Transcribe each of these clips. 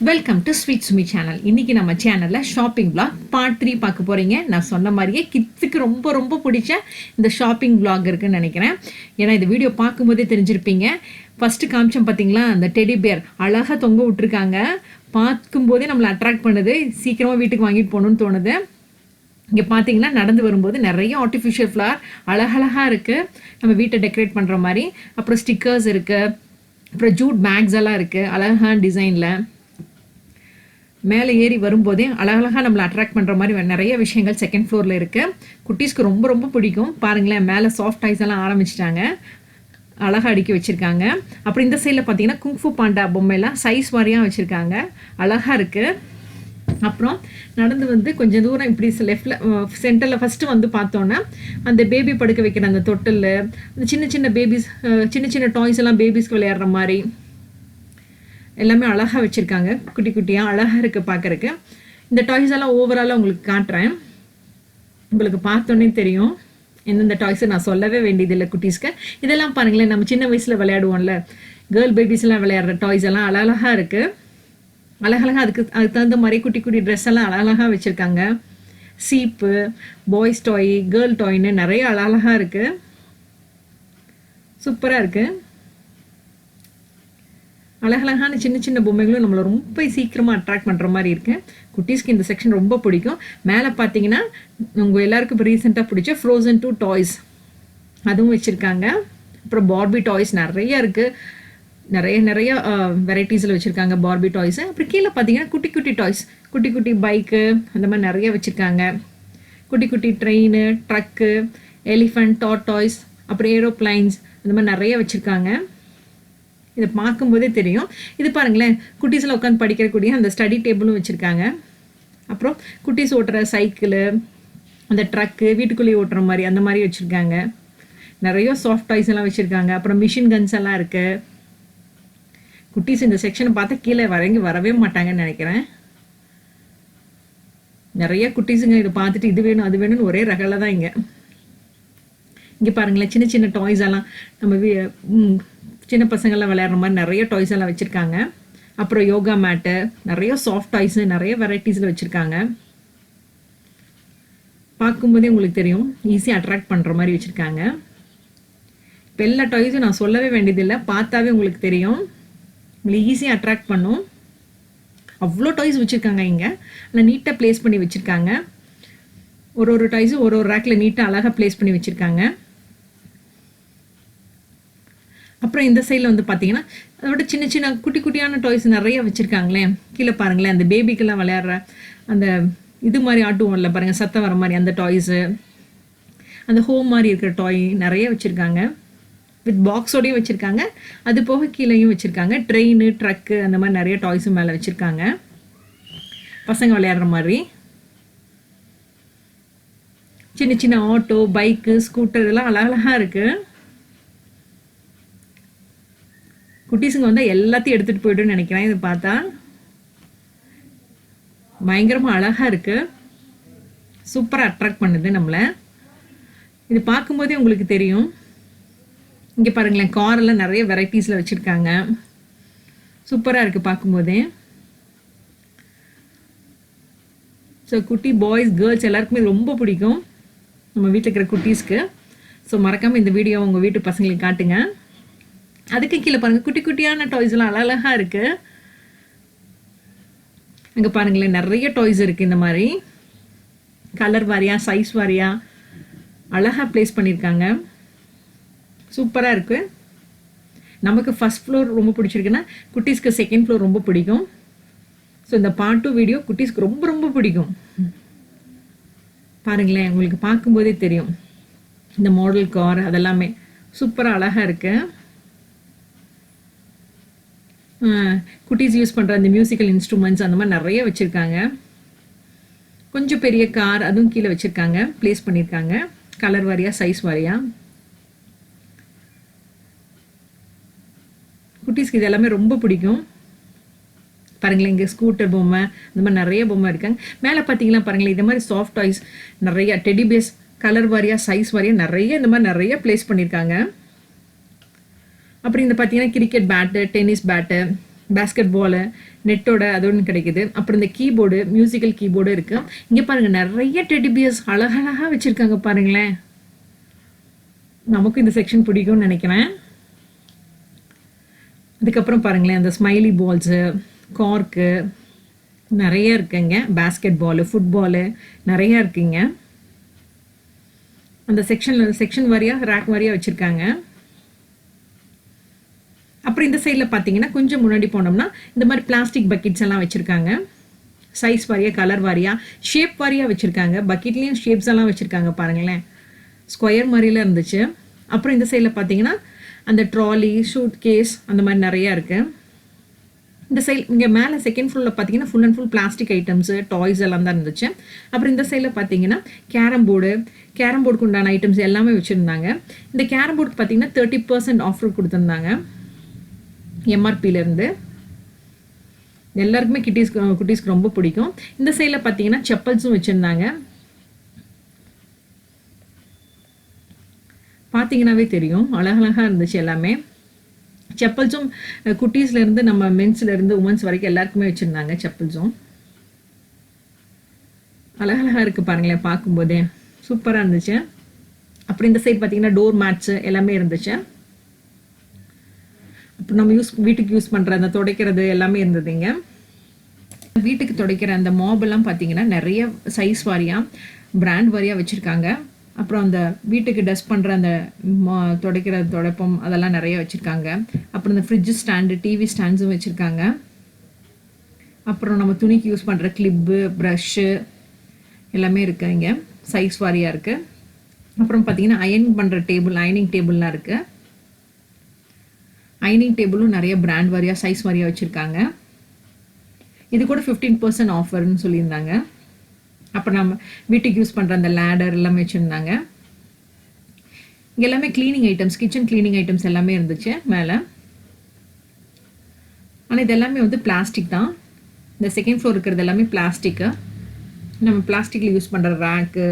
Welcome to sweet Sumi channel. இன்னைக்கு நம்ம சேனலில் ஷாப்பிங் vlog பார்ட் 3 பார்க்க போகிறீங்க. நான் சொன்ன மாதிரியே கிட்ஸுக்கு ரொம்ப ரொம்ப பிடிச்ச இந்த ஷாப்பிங் vlog இருக்குன்னு நினைக்கிறேன். ஏன்னா இந்த வீடியோ பார்க்கும்போதே தெரிஞ்சிருப்பீங்க. ஃபஸ்ட்டு காமிச்சோம் பார்த்தீங்களா, அந்த டெடி பேர் அழகாக தொங்க விட்டுருக்காங்க. பார்க்கும்போதே நம்மளை அட்ராக்ட் பண்ணுது, சீக்கிரமாக வீட்டுக்கு வாங்கிட்டு போகணுன்னு தோணுது. இங்கே பார்த்தீங்கன்னா நடந்து வரும்போது நிறைய ஆர்டிஃபிஷியல் ஃப்ளவர் அழகழகாக இருக்குது, நம்ம வீட்டை டெக்கரேட் பண்ணுற மாதிரி. அப்புறம் ஸ்டிக்கர்ஸ் இருக்குது, அப்புறம் ஜூட் பேக்ஸ் எல்லாம் இருக்குது அழகான டிசைனில். மேலே ஏறி வரும்போதே அழகழகாக நம்மளை அட்ராக்ட் பண்ணுற மாதிரி நிறைய விஷயங்கள் செகண்ட் ஃப்ளோரில் இருக்குது. குட்டீஸ்க்கு ரொம்ப ரொம்ப பிடிக்கும். பாருங்களேன், மேலே சாஃப்ட் ஐஸ் எல்லாம் ஆரம்பிச்சிட்டாங்க, அழகாக அடுக்கி வச்சுருக்காங்க. அப்புறம் இந்த சைடில் பார்த்தீங்கன்னா குங்ஃபு பாண்டா பொம்மையெல்லாம் சைஸ் வாரியாக வச்சுருக்காங்க, அழகாக இருக்குது. அப்புறம் நடந்து வந்து கொஞ்சம் தூரம் இப்படி லெஃப்டில் சென்டரில் ஃபஸ்ட்டு வந்து பார்த்தோன்னா அந்த பேபி படுக்க வைக்கிற அந்த தொட்டில், அந்த சின்ன சின்ன பேபிஸ், சின்ன சின்ன டாய்ஸ் எல்லாம் பேபிஸ்க்கு விளையாடுற மாதிரி எல்லாமே அழகாக வச்சுருக்காங்க. குட்டி குட்டியாக அழகாக இருக்குது பார்க்குறக்கு. இந்த டாய்ஸ் எல்லாம் ஓவராலாக உங்களுக்கு காட்டுறேன், உங்களுக்கு பார்த்தோன்னே தெரியும் எந்தெந்த டாய்ஸை நான் சொல்லவே வேண்டியதில்லை குட்டீஸ்க்கு. இதெல்லாம் பாருங்களேன், நம்ம சின்ன வயசில் விளையாடுவோம்ல, கேர்ள் பேபிஸ்லாம் விளையாடுற டாய்ஸ் எல்லாம் அழகாக இருக்குது. அழகழகாக அதுக்கு தகுந்த மாதிரி குட்டி குட்டி ட்ரெஸ் எல்லாம் அழகழகாக வச்சுருக்காங்க. சீப்பு, பாய்ஸ் டாய், கேர்ள் டாய்னு நிறைய அழகழகாக இருக்குது, சூப்பராக இருக்குது. அழகழகான சின்ன சின்ன பொம்மைகளும் நம்மளை ரொம்ப சீக்கிரமாக அட்ராக்ட் பண்ணுற மாதிரி இருக்குது. குட்டீஸ்க்கு இந்த செக்ஷன் ரொம்ப பிடிக்கும். மேலே பார்த்தீங்கன்னா உங்கள் எல்லாருக்கும் இப்போ ரீசெண்டாக பிடிச்ச ஃப்ரோசன் 2 டாய்ஸ் அதுவும் வச்சுருக்காங்க. அப்புறம் பார்பி டாய்ஸ் நிறைய இருக்குது, நிறைய நிறைய வெரைட்டிஸில் வச்சுருக்காங்க பார்பி டாய்ஸு. அப்புறம் கீழே பார்த்தீங்கன்னா குட்டி குட்டி டாய்ஸ், குட்டி குட்டி பைக்கு அந்த மாதிரி நிறைய வச்சுருக்காங்க. குட்டி குட்டி ட்ரெயின், ட்ரக்கு, எலிஃபண்ட், டாய்ஸ், அப்புறம் ஏரோப்ளைன்ஸ் அந்த மாதிரி நிறைய வச்சுருக்காங்க. இதை பார்க்கும்போதே தெரியும். இது பாருங்களேன், குட்டீஸில் உட்காந்து படிக்கக்கூடிய அந்த ஸ்டடி டேபிளும் வச்சுருக்காங்க. அப்புறம் குட்டீஸ் ஓட்டுற சைக்கிளு, அந்த ட்ரக்கு, வீட்டுக்குள்ளேயே ஓட்டுற மாதிரி அந்த மாதிரி வச்சுருக்காங்க. நிறைய சாஃப்ட் டாய்ஸ் எல்லாம் வச்சுருக்காங்க. அப்புறம் மிஷின் கன்ஸ் எல்லாம் இருக்குது. குட்டீஸ் இந்த செக்ஷனை பார்த்தா கீழே வரவே மாட்டாங்கன்னு நினைக்கிறேன். நிறைய குட்டீஸுங்க இதை பார்த்துட்டு இது வேணும் அது வேணும்னு ஒரே ரகலை தான் இங்கே. இங்கே பாருங்களேன், சின்ன சின்ன டாய்ஸ் எல்லாம் நம்ம சின்ன பசங்கள்லாம் விளையாடுற மாதிரி நிறைய டாய்ஸ் எல்லாம் வச்சுருக்காங்க. அப்புறம் யோகா மேட்டு, நிறைய சாஃப்ட் டாய்ஸு நிறைய வெரைட்டிஸில் வச்சுருக்காங்க. பார்க்கும்போதே உங்களுக்கு தெரியும், ஈஸியாக அட்ராக்ட் பண்ணுற மாதிரி வச்சுருக்காங்க. இப்போ எல்லா டாய்ஸும் நான் சொல்லவே வேண்டியதில்லை, பார்த்தாவே உங்களுக்கு தெரியும், உங்களுக்கு ஈஸியாக அட்ராக்ட் பண்ணும். அவ்வளோ டாய்ஸ் வச்சுருக்காங்க இங்கே. ஆனால் நீட்டாக ப்ளேஸ் பண்ணி வச்சுருக்காங்க. ஒரு டாய்ஸும் ஒரு ரேக்கில் நீட்டாக அழகாக ப்ளேஸ் பண்ணி வச்சுருக்காங்க. அப்புறம் இந்த சைடில் வந்து பார்த்தீங்கன்னா அதோட சின்ன சின்ன குட்டி குட்டியான டாய்ஸ் நிறைய வச்சுருக்காங்களே. கீழே பாருங்களேன், அந்த பேபிக்கெல்லாம் விளையாடுற அந்த இது மாதிரி ஆட்டுவோம்ல பாருங்கள், சத்தம் வர மாதிரி அந்த டாய்ஸு, அந்த ஹோம் மாதிரி இருக்கிற டாய் நிறைய வச்சுருக்காங்க. வித் பாக்ஸோடையும் வச்சுருக்காங்க, அது போக கீழேயும் வச்சுருக்காங்க. ட்ரெயின், ட்ரக்கு அந்த மாதிரி நிறைய டாய்ஸும் மேலே வச்சுருக்காங்க, பசங்க விளையாடுற மாதிரி. சின்ன சின்ன ஆட்டோ, பைக்கு, ஸ்கூட்டர் இதெல்லாம் அழகழகாக இருக்குது. குட்டீஸுங்க வந்து எல்லாத்தையும் எடுத்துகிட்டு போய்ட்டுன்னு நினைக்கிறேன். இது பார்த்தா பயங்கரமாக அழகாக இருக்குது, சூப்பராக அட்ராக்ட் பண்ணுது நம்மளை. இது பார்க்கும்போதே உங்களுக்கு தெரியும். இங்கே பாருங்களேன், காரெல்லாம் நிறைய வெரைட்டிஸில் வச்சுருக்காங்க, சூப்பராக இருக்குது பார்க்கும்போதே. ஸோ குட்டி பாய்ஸ், கேர்ள்ஸ் எல்லாருக்குமே ரொம்ப பிடிக்கும் நம்ம வீட்டில் இருக்கிற குட்டீஸ்க்கு. ஸோ மறக்காமல் இந்த வீடியோ உங்கள் வீட்டு பசங்களுக்கு காட்டுங்க. அதுக்கு கீழே பாருங்கள், குட்டி குட்டியான டாய்ஸ்லாம் அழகழகாக இருக்குது. அங்கே பாருங்களேன், நிறைய டாய்ஸ் இருக்குது இந்த மாதிரி கலர் வாரியாக, சைஸ் வாரியாக அழகாக ப்ளேஸ் பண்ணியிருக்காங்க, சூப்பராக இருக்குது. நமக்கு ஃபஸ்ட் ஃப்ளோர் ரொம்ப பிடிச்சிருக்குன்னா குட்டீஸ்க்கு செகண்ட் ஃப்ளோர் ரொம்ப பிடிக்கும். ஸோ இந்த பார்ட் 2 வீடியோ குட்டீஸ்க்கு ரொம்ப ரொம்ப பிடிக்கும். பாருங்களேன், உங்களுக்கு பார்க்கும்போதே தெரியும் இந்த மாடல் கார் அதெல்லாமே சூப்பராக அழகாக இருக்குது. குட்டீஸ் யூஸ் பண்ணுற அந்த மியூசிக்கல் இன்ஸ்ட்ருமெண்ட்ஸ் அந்த மாதிரி நிறைய வச்சுருக்காங்க. கொஞ்சம் பெரிய கார் அதுவும் கீழே வச்சுருக்காங்க, ப்ளேஸ் பண்ணியிருக்காங்க கலர் வாரியாக, சைஸ் வாரியாக. குட்டீஸ்க்கு இது எல்லாமே ரொம்ப பிடிக்கும். பாருங்களேன், இங்கே ஸ்கூட்டர் பொம்மை இந்த மாதிரி நிறைய பொம்மை இருக்காங்க. மேலே பார்த்தீங்கன்னா பாருங்களேன், இந்த மாதிரி சாஃப்ட் டாய்ஸ் நிறைய, டெடி பேஸ் கலர் வாரியாக, சைஸ் வாரியாக நிறைய இந்த மாதிரி நிறைய ப்ளேஸ் பண்ணியிருக்காங்க. அப்புறம் இந்த பார்த்தீங்கன்னா cricket bat, tennis bat, basketball நெட்டோட அது ஒன்று கிடைக்குது. அப்புறம் இந்த கீபோர்டு, மியூசிக்கல் கீபோர்டு இருக்கு. இங்கே பாருங்க நிறைய டெடி பியர்ஸ் அழகழகா வச்சிருக்காங்க பாருங்களேன். நமக்கும் இந்த செக்ஷன் பிடிக்கும்னு நினைக்கிறேன். அதுக்கப்புறம் பாருங்களேன் அந்த ஸ்மைலி பால்ஸு, கார்க்கு நிறைய இருக்குங்க. பேஸ்கெட் பாலு, ஃபுட்பாலு நிறைய இருக்குங்க. அந்த செக்ஷன் வாரியாக ரேக் வாரியாக வச்சுருக்காங்க. அப்புறம் இந்த சைடில் பார்த்தீங்கன்னா கொஞ்சம் முன்னாடி போனோம்னா இந்த மாதிரி பிளாஸ்டிக் பக்கெட்ஸ் எல்லாம் வச்சுருக்காங்க. சைஸ் வாரியாக, கலர் வாரியாக, ஷேப் வாரியாக வச்சுருக்காங்க. பக்கெட்லேயும் ஷேப்ஸ் எல்லாம் வச்சுருக்காங்க பாருங்களேன். ஸ்கொயர் மாதிரில இருந்துச்சு. அப்புறம் இந்த சைடில் பார்த்தீங்கன்னா அந்த ட்ராலி, ஷூட் கேஸ் அந்த மாதிரி நிறையா இருக்குது. இந்த சைட் இங்கே மேலே செகண்ட் ஃப்ளோரில் பார்த்தீங்கன்னா full and full plastic items, toys எல்லாம் தான் இருந்துச்சு. அப்புறம் இந்த சைடில் பார்த்தீங்கன்னா கேரம் போர்டுக்கு உண்டான ஐட்டம்ஸ் எல்லாமே வச்சுருந்தாங்க. இந்த கேரம் போர்டுக்கு பார்த்தீங்கன்னா 30% ஆஃபர் கொடுத்துருந்தாங்க எம்ஆர்பியிலேருந்து. எல்லாருக்குமே குட்டீஸ்க்கு ரொம்ப பிடிக்கும். இந்த சைடில் பார்த்தீங்கன்னா செப்பல்ஸும் வச்சுருந்தாங்க. பார்த்தீங்கன்னாவே தெரியும் அழகழகாக இருந்துச்சு எல்லாமே. செப்பல்ஸும் குட்டீஸ்லேருந்து நம்ம மென்ஸ்லேருந்து உமன்ஸ் வரைக்கும் எல்லாருக்குமே வச்சுருந்தாங்க. செப்பல்ஸும் அழகழகாக இருக்குது பாருங்களேன், பார்க்கும்போதே சூப்பராக இருந்துச்சு. அப்புறம் இந்த சைட் பார்த்தீங்கன்னா டோர் மேட்ஸு எல்லாமே இருந்துச்சு. அப்புறம் நம்ம வீட்டுக்கு யூஸ் பண்ணுற அந்த துடைக்கிறது எல்லாமே இருந்ததுங்க. வீட்டுக்கு துடைக்கிற அந்த மாபெல்லாம் பார்த்தீங்கன்னா நிறைய சைஸ் வாரியாக, பிராண்ட் வாரியாக வச்சுருக்காங்க. அப்புறம் அந்த வீட்டுக்கு டஸ்ட் பண்ணுற அந்த துடைக்கிற துடைப்பம் அதெல்லாம் நிறைய வச்சுருக்காங்க. அப்புறம் இந்த ஃப்ரிட்ஜ் ஸ்டாண்டு, டிவி ஸ்டாண்ட்ஸும் வச்சுருக்காங்க. அப்புறம் நம்ம துணிக்கு யூஸ் பண்ணுற கிளிப்பு, ப்ரஷ்ஷு எல்லாமே இருக்குது இங்கே, சைஸ் வாரியாக இருக்குது. அப்புறம் பார்த்தீங்கன்னா அயர்ன் பண்ணுற டேபிள், அயனிங் டேபிள்லாம் இருக்குது. அயனிங் டேபிளும் நிறைய பிராண்ட் வாரியாக, சைஸ் வாரியாக வச்சுருக்காங்க. இது கூட 15% ஆஃபர்னு சொல்லியிருந்தாங்க. அப்புறம் நம்ம வீட்டுக்கு யூஸ் பண்ணுற அந்த லேடர் எல்லாமே வச்சுருந்தாங்க. இங்கே எல்லாமே cleaning items, kitchen cleaning items எல்லாமே இருந்துச்சு மேலே. ஆனால் இது எல்லாமே வந்து பிளாஸ்டிக் தான். இந்த செகண்ட் ஃப்ளோர் இருக்கிறது எல்லாமே பிளாஸ்டிக்கு. நம்ம பிளாஸ்டிக்கில் யூஸ் பண்ணுற ரேக்கு,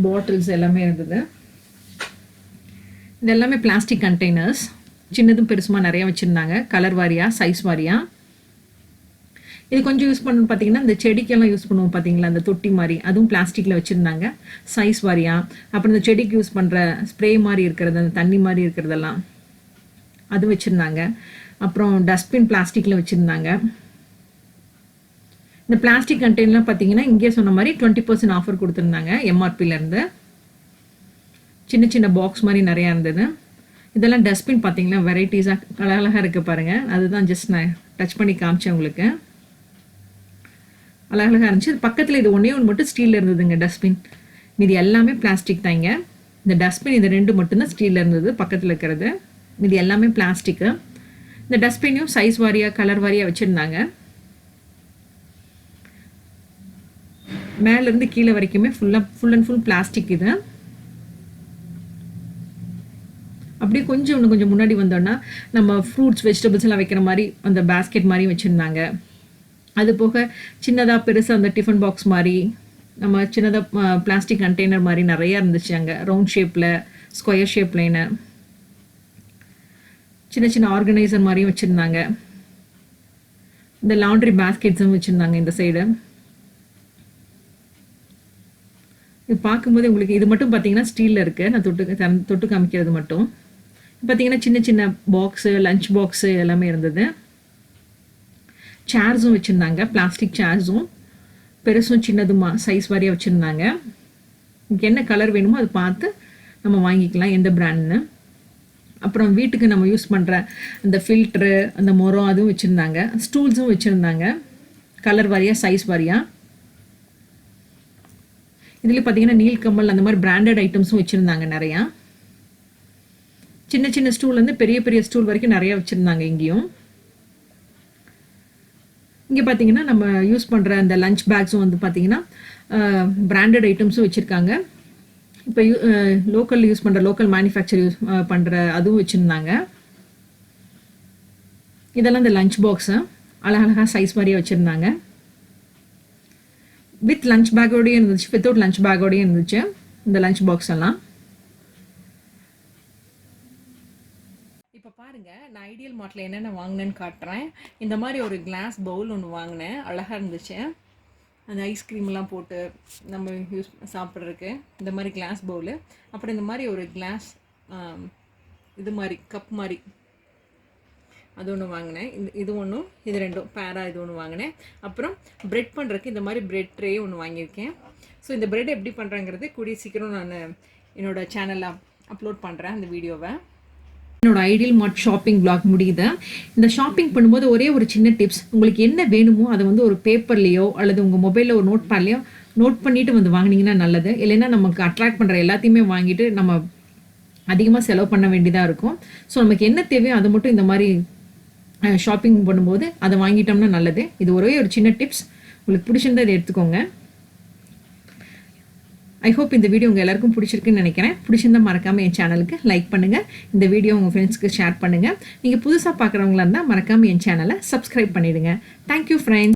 பாட்டில்ஸ் எல்லாமே இருந்தது. இது எல்லாமே பிளாஸ்டிக் கண்டெய்னர்ஸ், சின்னதும் பெருசுமா நிறையா வச்சுருந்தாங்க. கலர் வாரியாக, சைஸ் வாரியாக. இது கொஞ்சம் யூஸ் பண்ணணும் பார்த்தீங்கன்னா இந்த செடிக்கெல்லாம் யூஸ் பண்ணுவோம் பார்த்தீங்களா, அந்த தொட்டி மாதிரி, அதுவும் பிளாஸ்டிக்கில் வச்சுருந்தாங்க சைஸ் வாரியாக. அப்புறம் இந்த செடிக்கு யூஸ் பண்ணுற ஸ்ப்ரே மாதிரி இருக்கிறது, அந்த தண்ணி மாதிரி இருக்கிறதெல்லாம் அது வச்சுருந்தாங்க. அப்புறம் டஸ்ட்பின் பிளாஸ்டிக்கில் வச்சுருந்தாங்க. இந்த பிளாஸ்டிக் கண்டெய்னர்லாம் பார்த்தீங்கன்னா இங்கே சொன்ன மாதிரி 20% ஆஃபர் கொடுத்துருந்தாங்க எம்ஆர்பியிலேருந்து. சின்ன சின்ன பாக்ஸ் மாதிரி நிறையா இருந்தது. இதெல்லாம் டஸ்ட்பின் பார்த்தீங்கன்னா வெரைட்டிஸாக அழகழகாக இருக்குது பாருங்கள். அதுதான் ஜஸ்ட் நான் டச் பண்ணி காமிச்சேன் உங்களுக்கு. அழகழகாக இருந்துச்சு. பக்கத்தில் இது ஒன்றே ஒன்று மட்டும் ஸ்டீலில் இருந்ததுங்க டஸ்ட்பின். இது எல்லாமே பிளாஸ்டிக் தாங்க. இந்த டஸ்ட்பின் இது 2 மட்டும்தான் ஸ்டீலில் இருந்தது பக்கத்தில் இருக்கிறது. இது எல்லாமே பிளாஸ்டிக்கு. இந்த டஸ்ட்பினையும் சைஸ் வாரியாக, கலர் வாரியாக வச்சுருந்தாங்க. மேலேருந்து கீழே வரைக்குமே ஃபுல் அண்ட் ஃபுல் பிளாஸ்டிக் இது. அப்படியே இன்னும் கொஞ்சம் முன்னாடி வந்தோன்னா நம்ம ஃப்ரூட்ஸ், வெஜிடபிள்ஸ் எல்லாம் வைக்கிற மாதிரி அந்த பேஸ்கெட் மாதிரி வச்சுருந்தாங்க. அது போக சின்னதாக பெருசாக அந்த டிஃபன் பாக்ஸ் மாதிரி, நம்ம சின்னதாக பிளாஸ்டிக் கண்டெய்னர் மாதிரி நிறையா இருந்துச்சு அங்கே. ரவுண்ட் ஷேப்பில், ஸ்கொயர் ஷேப்லைன்னு சின்ன சின்ன ஆர்கனைசர் மாதிரியும் வச்சுருந்தாங்க. இந்த லாண்ட்ரி பேஸ்கெட்ஸும் வச்சுருந்தாங்க இந்த சைடு. இது பார்க்கும்போது உங்களுக்கு இது மட்டும் பார்த்தீங்கன்னா ஸ்டீலில் இருக்குது. நான் தொட்டு காமிக்கிறது மட்டும் பார்த்தீங்கன்னா சின்ன சின்ன பாக்ஸு, லஞ்ச் பாக்ஸு எல்லாமே இருந்தது. சேர்ஸும் வச்சுருந்தாங்க, பிளாஸ்டிக் சேர்ஸும் பெருசும் சின்னதுமா சைஸ் வாரியாக வச்சுருந்தாங்க. உங்களுக்கு என்ன கலர் வேணுமோ அதை பார்த்து நம்ம வாங்கிக்கலாம், எந்த பிராண்ட்னு. அப்புறம் வீட்டுக்கு நம்ம யூஸ் பண்ணுற அந்த ஃபில்ட்ரு, அந்த மொரம் அதுவும் வச்சுருந்தாங்க. ஸ்டூல்ஸும் வச்சுருந்தாங்க, கலர் வாரியாக, சைஸ் வாரியாக. இதில் பார்த்தீங்கன்னா நீல்கமல் அந்த மாதிரி பிராண்டட் ஐட்டம்ஸும் வச்சுருந்தாங்க நிறையா. சின்ன சின்ன ஸ்டூல்லேருந்து பெரிய பெரிய ஸ்டூல் வரைக்கும் நிறையா வச்சுருந்தாங்க இங்கேயும். இங்கே பார்த்தீங்கன்னா நம்ம யூஸ் பண்ணுற அந்த லஞ்ச் பேக்ஸும் வந்து பார்த்தீங்கன்னா பிராண்டட் ஐட்டம்ஸும் வச்சுருக்காங்க. இப்போ லோக்கல் யூஸ் பண்ணுற, லோக்கல் மேனுஃபேக்சர் யூஸ் பண்ணுற அதுவும் வச்சுருந்தாங்க. இதெல்லாம் இந்த லஞ்ச் பாக்ஸு அழகழகாக சைஸ் மாதிரியே வச்சுருந்தாங்க. வித் லஞ்ச் பேக்கோடையும் இருந்துச்சு, வித்தவுட் லஞ்ச் பேக்கோடையும் இருந்துச்சு இந்த லஞ்ச் பாக்ஸ் எல்லாம். இப்போ பாருங்க, நான் ஐடியல் மார்ட்டில் என்னென்ன வாங்கினேன்னு காட்டுறேன். இந்த மாதிரி ஒரு கிளாஸ் பவுல் ஒன்று வாங்கினேன், அழகாக இருந்துச்சு. அந்த ஐஸ்கிரீம்லாம் போட்டு நம்ம யூஸ் சாப்பிட்றதுக்கு இந்த மாதிரி கிளாஸ் பவுலு. அப்புறம் இந்த மாதிரி ஒரு கிளாஸ் இது மாதிரி கப் மாதிரி அது ஒன்று வாங்கினேன். இது ஒன்றும் இது ரெண்டும் பேராக இது ஒன்று வாங்கினேன். அப்புறம் ப்ரெட் பண்ணுறதுக்கு இந்த மாதிரி ப்ரெட் ட்ரே ஒன்று வாங்கியிருக்கேன். ஸோ இந்த ப்ரெட் எப்படி பண்ணுறேங்கிறது கூடிய சீக்கிரம் நான் என்னோடய சேனலில் அப்லோட் பண்ணுறேன் அந்த வீடியோவை. என்னோட ஐடியல் மார்ட் ஷாப்பிங் பிளாக் முடியுது. இந்த ஷாப்பிங் பண்ணும்போது ஒரே ஒரு சின்ன டிப்ஸ், உங்களுக்கு என்ன வேணுமோ அதை வந்து ஒரு பேப்பர்லேயோ அல்லது உங்கள் மொபைலில் ஒரு நோட் பேட்லேயோ நோட் பண்ணிவிட்டு வந்து வாங்கினீங்கன்னா நல்லது. இல்லைன்னா நமக்கு அட்ராக்ட் பண்ணுற எல்லாத்தையுமே வாங்கிட்டு நம்ம அதிகமாக செலவு பண்ண வேண்டியதாக இருக்கும். ஸோ நமக்கு என்ன தேவையோ அதை மட்டும் இந்த மாதிரி ஷாப்பிங் பண்ணும்போது அதை வாங்கிட்டோம்னா நல்லது. இது ஒரே ஒரு சின்ன டிப்ஸ், உங்களுக்கு பிடிச்சிருந்தா இதை எடுத்துக்கோங்க. ஐ ஹோப் இந்த வீடியோ உங்கள் எல்லாருக்கும் பிடிச்சிருக்குன்னு நினைக்கிறேன். பிடிச்சிருந்தா மறக்காமல் என் சேனலுக்கு லைக் பண்ணுங்கள், இந்த வீடியோ உங்கள் ஃப்ரெண்ட்ஸ்க்கு ஷேர் பண்ணுங்கள். நீங்கள் புதுசாக பார்க்குறவங்களா இருந்தால் மறக்காமல் என் சேனலை சப்ஸ்கிரைப் பண்ணிவிடுங்க. Thank you friends.